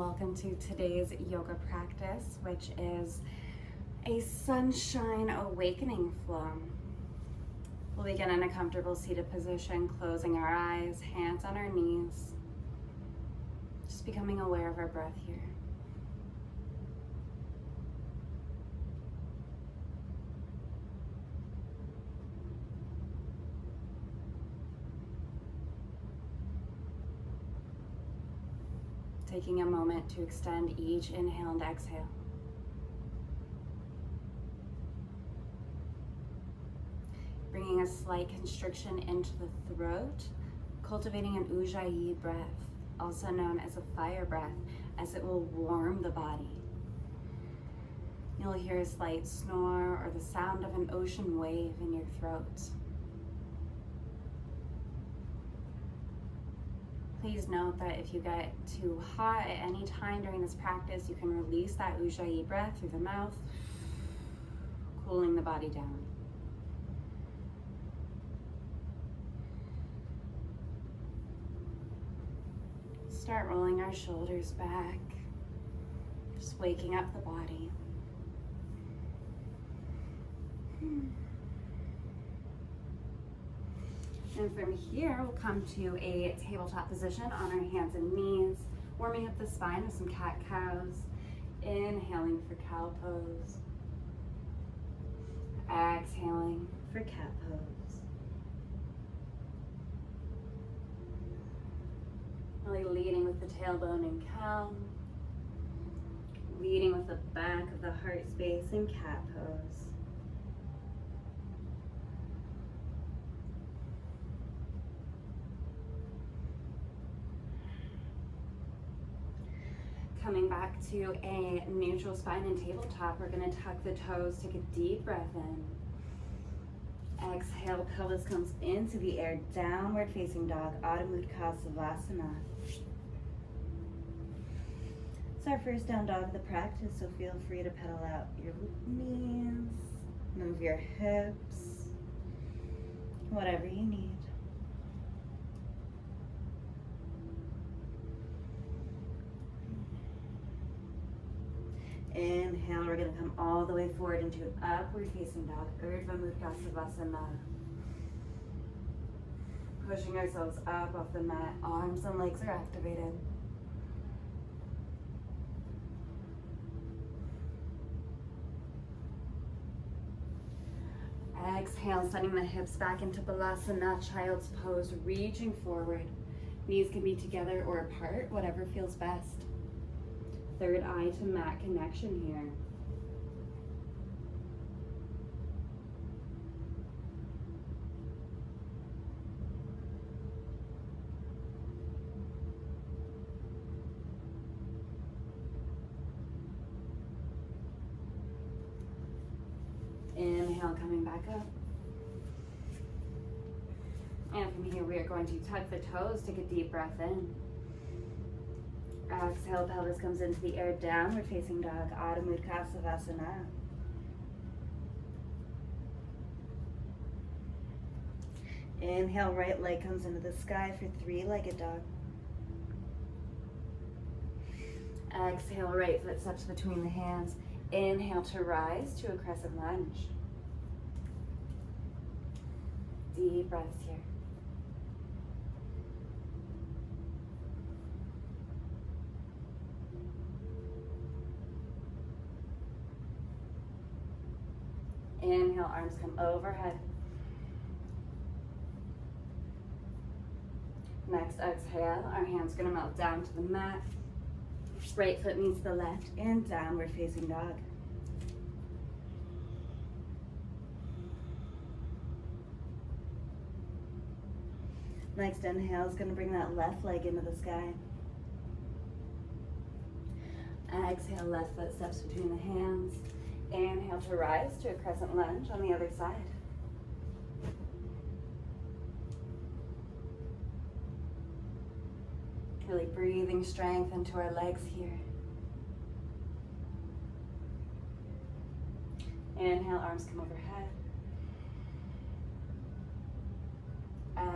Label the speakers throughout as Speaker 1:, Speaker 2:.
Speaker 1: Welcome to today's yoga practice, which is a sunshine awakening flow. We'll begin in a comfortable seated position, closing our eyes, hands on our knees, just becoming aware of our breath here. Taking a moment to extend each inhale and exhale. Bringing a slight constriction into the throat, cultivating an ujjayi breath, also known as a fire breath, as it will warm the body. You'll hear a slight snore or the sound of an ocean wave in your throat. Please note that if you get too hot at any time during this practice, you can release that ujjayi breath through the mouth, cooling the body down. Start rolling our shoulders back, just waking up the body. And from here, we'll come to a tabletop position on our hands and knees, warming up the spine with some cat-cows, inhaling for cow pose, exhaling for cat pose. Really leading with the tailbone in cow, leading with the back of the heart space in cat pose. Coming back to a neutral spine and tabletop, we're going to tuck the toes, take a deep breath in. Exhale, pelvis comes into the air, downward facing dog, Adho Mukha Savasana. It's our first down dog of the practice, so feel free to pedal out your knees, move your hips, whatever you need. Inhale, we're going to come all the way forward into an upward facing dog, Urdhva Mukha Savasana. Pushing ourselves up off the mat, arms and legs are activated. Exhale, sending the hips back into Balasana, child's pose, reaching forward. Knees can be together or apart, whatever feels best. Third eye to mat connection here. Inhale, coming back up. And from here, we are going to tuck the toes, take a deep breath in. Exhale, pelvis comes into the air, downward facing dog, Adho Mukha Savasana. Inhale, right leg comes into the sky for three-legged dog. Exhale, right foot steps between the hands. Inhale to rise to a crescent lunge. Deep breaths here. Inhale, arms come overhead. Next exhale, our hands gonna melt down to the mat. Right foot meets the left and downward facing dog. Next inhale is gonna bring that left leg into the sky. Exhale, left foot steps between the hands. Inhale to rise to a crescent lunge on the other side. Really breathing strength into our legs here. Inhale, arms come overhead.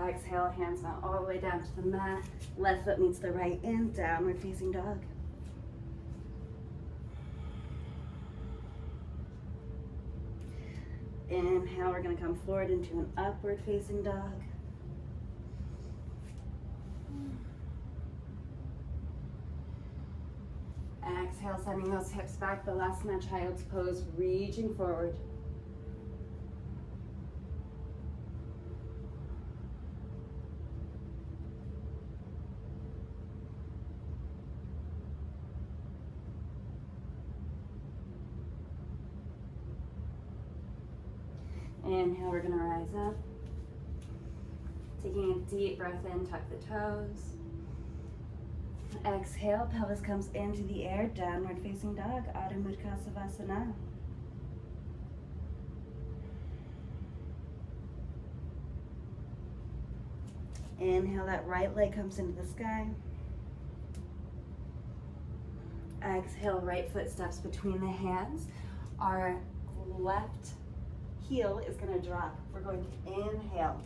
Speaker 1: Exhale, hands mount all the way down to the mat. Left foot meets the right and downward facing dog. Inhale, we're going to come forward into an upward facing dog. Exhale, sending those hips back, Balasana, child's pose, reaching forward. Inhale, we're going to rise up. Taking a deep breath in, tuck the toes. Exhale, pelvis comes into the air, downward facing dog, Adho Mukha Savasana. Inhale, that right leg comes into the sky. Exhale, right foot steps between the hands. Our left heel is going to drop. We're going to inhale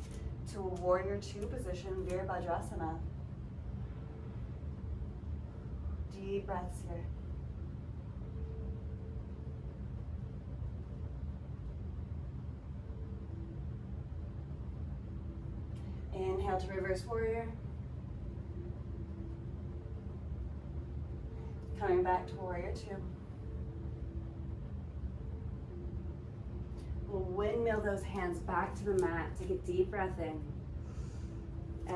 Speaker 1: to a warrior two position, Virabhadrasana. Deep breaths here. Inhale to reverse warrior. Coming back to warrior two. We'll windmill those hands back to the mat. Take a deep breath in.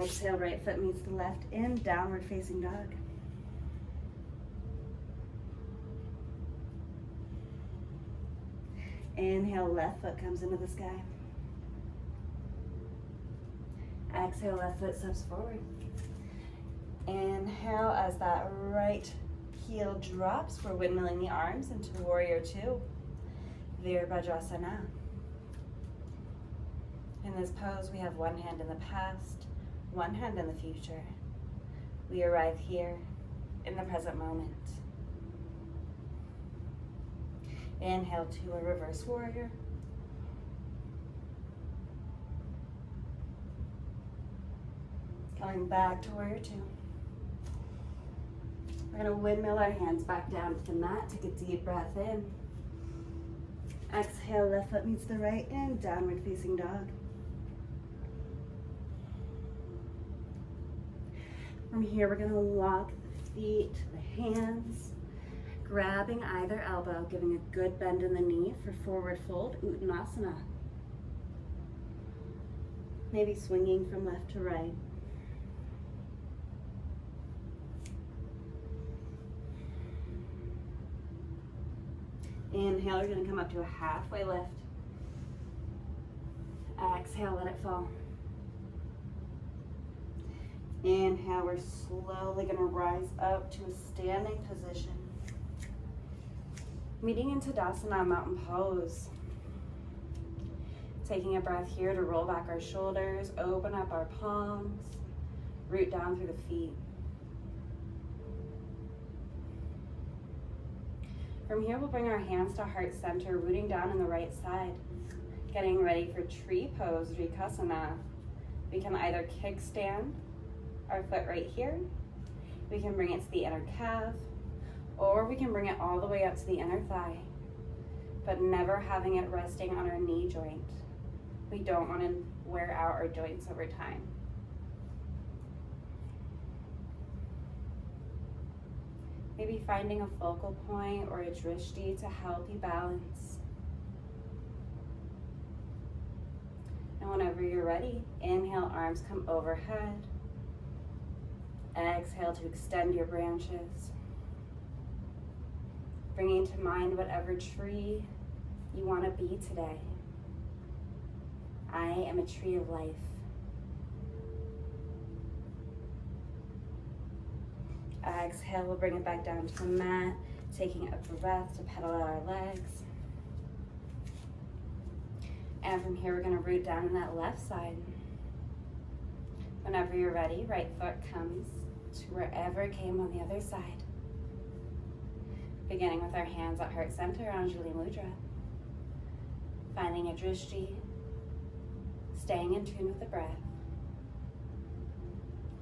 Speaker 1: Exhale, right foot meets the left in, downward facing dog. Inhale, left foot comes into the sky. Exhale, left foot steps forward. Inhale, as that right heel drops, we're windmilling the arms into warrior two, Virabhadrasana. In this pose, we have one hand in the past, one hand in the future. We arrive here in the present moment. Inhale to a reverse warrior. Coming back to warrior two. We're going to windmill our hands back down to the mat. Take a deep breath in. Exhale, left foot meets the right in, downward facing dog. From here, we're going to walk the feet, the hands, grabbing either elbow, giving a good bend in the knee for forward fold, Uttanasana. Maybe swinging from left to right. Inhale, you're going to come up to a halfway lift. Exhale, let it fall. Inhale, we're slowly going to rise up to a standing position. Meeting in Tadasana, mountain pose. Taking a breath here to roll back our shoulders, open up our palms, root down through the feet. From here, we'll bring our hands to heart center, rooting down on the right side. Getting ready for tree pose, Dvikasana. We can either kickstand our foot right here. We can bring it to the inner calf, or we can bring it all the way up to the inner thigh, but never having it resting on our knee joint. We don't want to wear out our joints over time. Maybe finding a focal point or a drishti to help you balance. And whenever you're ready, inhale, arms come overhead. Exhale to extend your branches. Bringing to mind whatever tree you want to be today. I am a tree of life. Exhale, we'll bring it back down to the mat, taking a breath to pedal out our legs. And from here, we're going to root down on that left side. Whenever you're ready, right foot comes to wherever it came on the other side. Beginning with our hands at heart center, Anjali Mudra. Finding a drishti, staying in tune with the breath.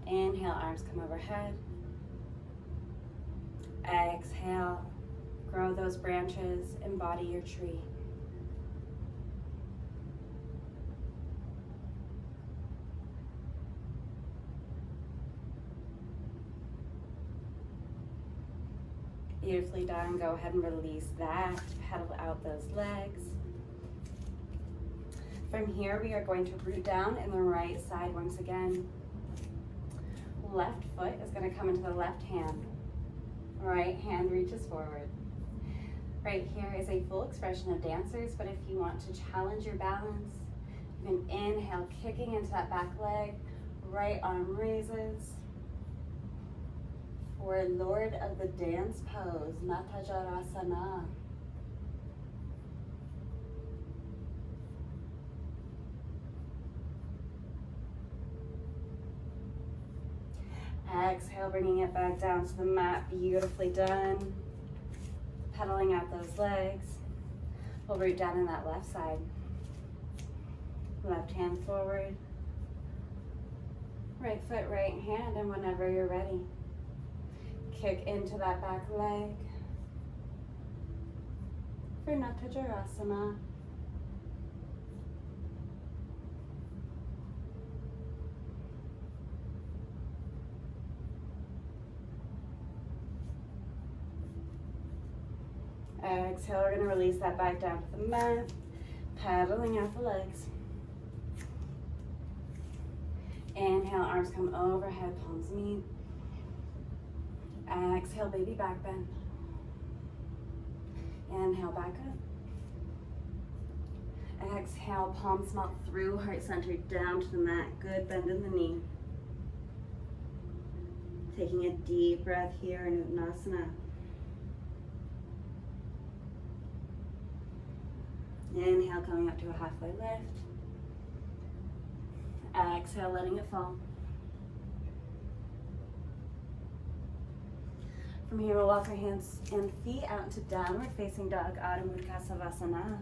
Speaker 1: Inhale, arms come overhead. Exhale, grow those branches, embody your tree. Beautifully done. Go ahead and release that. Pedal out those legs. From here, we are going to root down in the right side once again. Left foot is going to come into the left hand. Right hand reaches forward. Right here is a full expression of dancers, but if you want to challenge your balance, you can inhale, kicking into that back leg. Right arm raises. For Lord of the Dance pose, Natajarasana. Exhale, bringing it back down to the mat. Beautifully done. Pedaling out those legs. We'll root down in that left side. Left hand forward. Right foot, right hand, and whenever you're ready, kick into that back leg for Natajarasana. Exhale, we're going to release that back down to the mat, pedaling out the legs. Inhale, arms come overhead, palms meet. Exhale, baby back bend. Inhale, back up. Exhale, palms melt through, heart center down to the mat. Good bend in the knee. Taking a deep breath here in Uttanasana. Inhale, coming up to a halfway lift. Exhale, letting it fall. From here, we'll walk our hands and feet out into downward facing dog, Adho Mukha Savasana.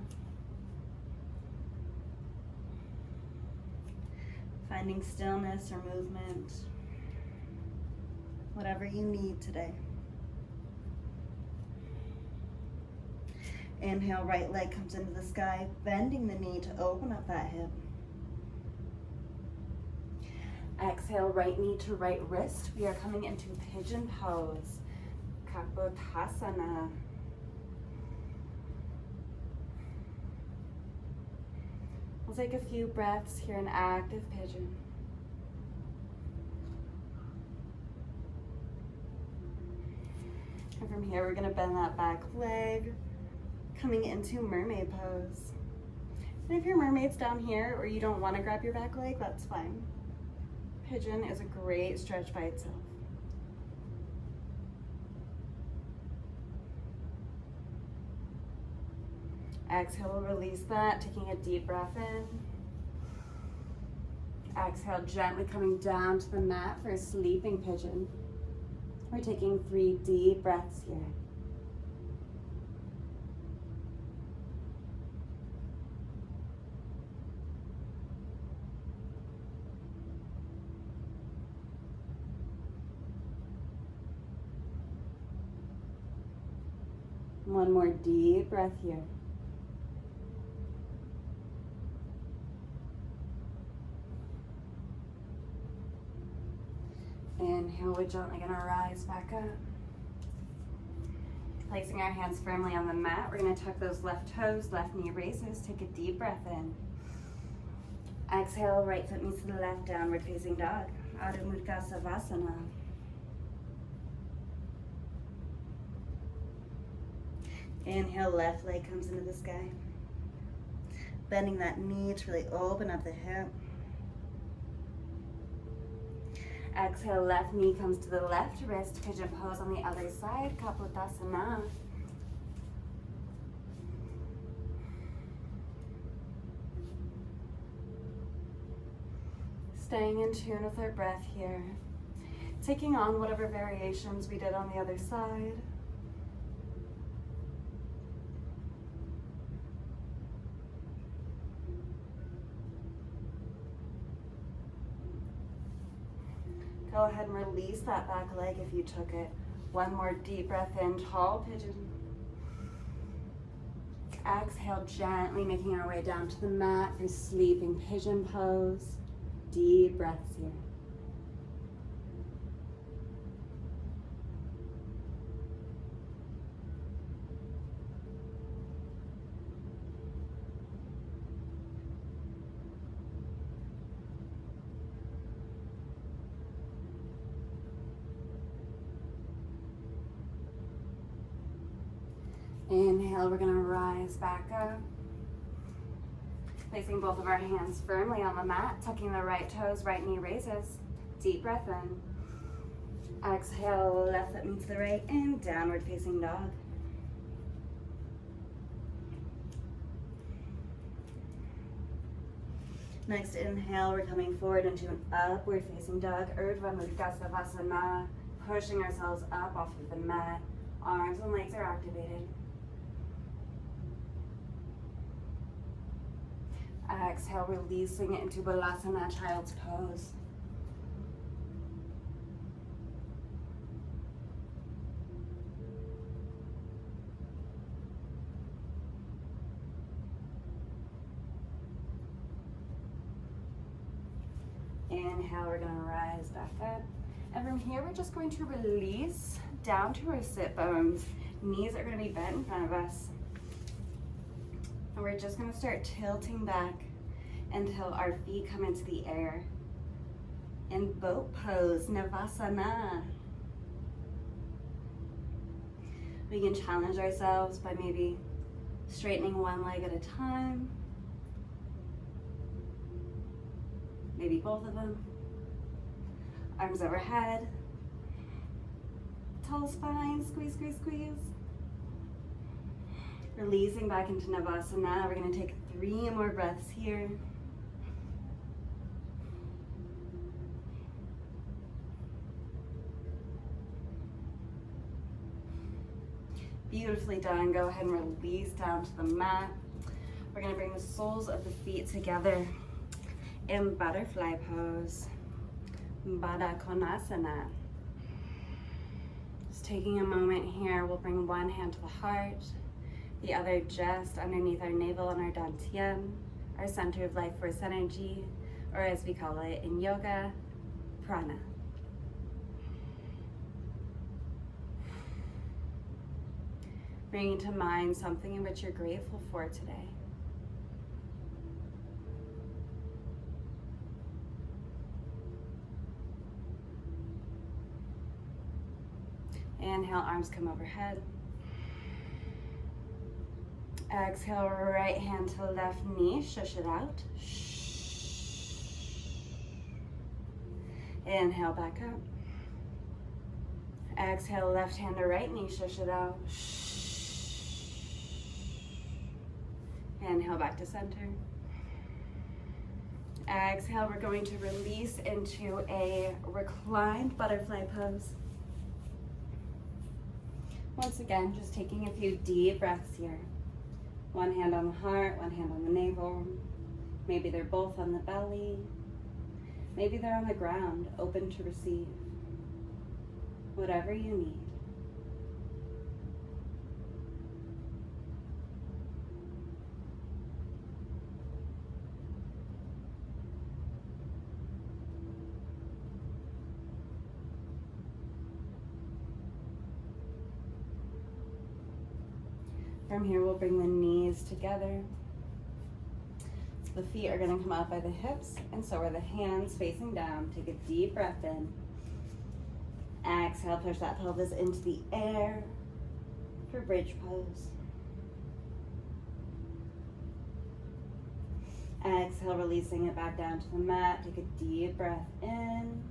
Speaker 1: Finding stillness or movement, whatever you need today. Inhale, right leg comes into the sky, bending the knee to open up that hip. Exhale, right knee to right wrist. We are coming into pigeon pose, Kapotasana. We'll take a few breaths here in active pigeon. And from here, we're going to bend that back leg, coming into mermaid pose. And if your mermaid's down here or you don't want to grab your back leg, that's fine. Pigeon is a great stretch by itself. Exhale, we'll release that, taking a deep breath in. Exhale, gently coming down to the mat for a sleeping pigeon. We're taking 3 deep breaths here. One more deep breath here. Inhale, we're gently going to rise back up. Placing our hands firmly on the mat, we're going to tuck those left toes, left knee raises. Take a deep breath in. Exhale, right foot meets the left, downward facing dog, Adho Mukha Savasana. Inhale, left leg comes into the sky. Bending that knee to really open up the hip. Exhale, left knee comes to the left wrist, pigeon pose on the other side, Kapotasana. Staying in tune with our breath here. Taking on whatever variations we did on the other side. Go ahead and release that back leg if you took it. One more deep breath in, tall pigeon. Exhale, gently making our way down to the mat for sleeping pigeon pose. Deep breaths here. Inhale, we're gonna rise back up. Placing both of our hands firmly on the mat, tucking the right toes, right knee raises. Deep breath in. Exhale, left foot meets the right and downward facing dog. Next inhale, we're coming forward into an upward facing dog, Urdhva Mudra Savasana, pushing ourselves up off of the mat. Arms and legs are activated. Exhale, releasing it into Balasana, child's pose. Inhale, we're gonna rise back up. And from here, we're just going to release down to our sit bones. Knees are gonna be bent in front of us. And we're just gonna start tilting back until our feet come into the air. In boat pose, Navasana. We can challenge ourselves by maybe straightening one leg at a time. Maybe both of them. Arms overhead. Tall spine, squeeze, squeeze, squeeze. Releasing back into Navasana. We're gonna take 3 more breaths here. Beautifully done. Go ahead and release down to the mat. We're gonna bring the soles of the feet together in butterfly pose, Baddha Konasana. Just taking a moment here, we'll bring one hand to the heart, the other just underneath our navel and our dantian, our center of life force energy, or as we call it in yoga, prana. Bringing to mind something in which you're grateful for today. Inhale, arms come overhead. Exhale, right hand to left knee, shush it out. Inhale, back up. Exhale, left hand to right knee, shush it out. Inhale, back to center. Exhale, we're going to release into a reclined butterfly pose. Once again, just taking a few deep breaths here. One hand on the heart, one hand on the navel. Maybe they're both on the belly. Maybe they're on the ground, open to receive. Whatever you need. From here, we'll bring the knees together. The feet are going to come out by the hips, and so are the hands facing down. Take a deep breath in. Exhale, push that pelvis into the air for bridge pose. Exhale, releasing it back down to the mat. Take a deep breath in.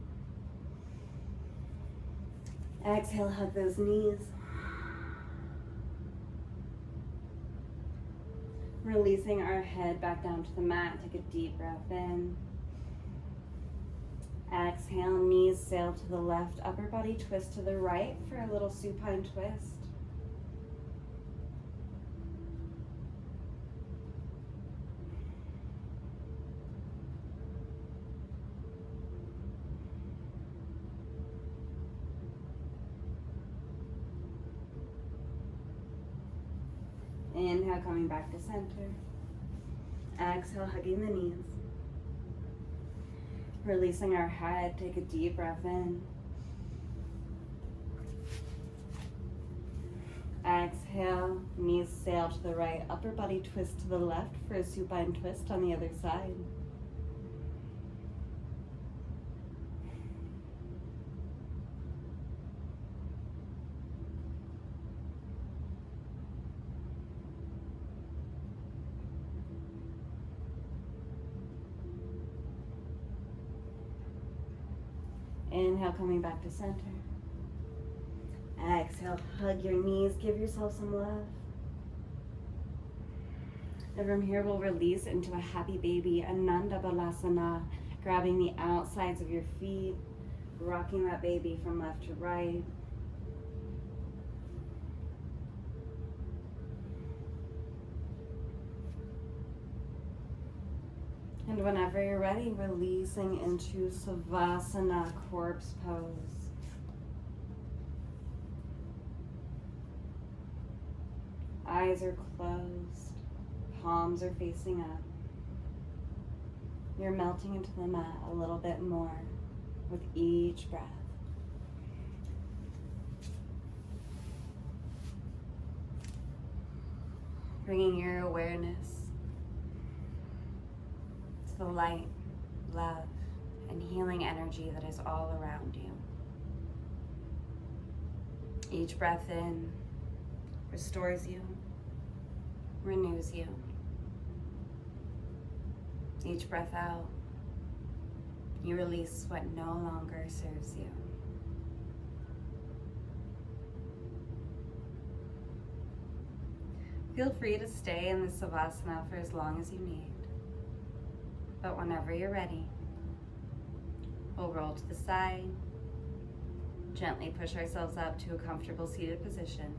Speaker 1: Exhale, hug those knees. Releasing our head back down to the mat. Take a deep breath in. Exhale, knees sail to the left, upper body twist to the right for a little supine twist. Inhale, coming back to center. Exhale, hugging the knees. Releasing our head, take a deep breath in. Exhale, knees sail to the right, upper body twist to the left for a supine twist on the other side. Inhale, coming back to center. Exhale, hug your knees, give yourself some love. And from here, we'll release into a happy baby, Ananda Balasana, grabbing the outsides of your feet, rocking that baby from left to right. And whenever you're ready, releasing into Savasana, corpse pose. Eyes are closed, palms are facing up. You're melting into the mat a little bit more with each breath. Bringing your awareness to the light, love, and healing energy that is all around you. Each breath in restores you, renews you. Each breath out, you release what no longer serves you. Feel free to stay in this Savasana for as long as you need. But whenever you're ready, we'll roll to the side, gently push ourselves up to a comfortable seated position,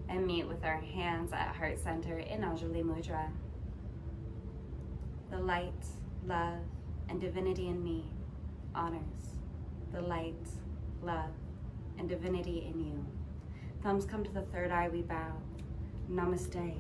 Speaker 1: and meet with our hands at heart center in Anjali Mudra. The light, love, and divinity in me honors the light, love, and divinity in you. Thumbs come to the third eye, we bow. Namaste.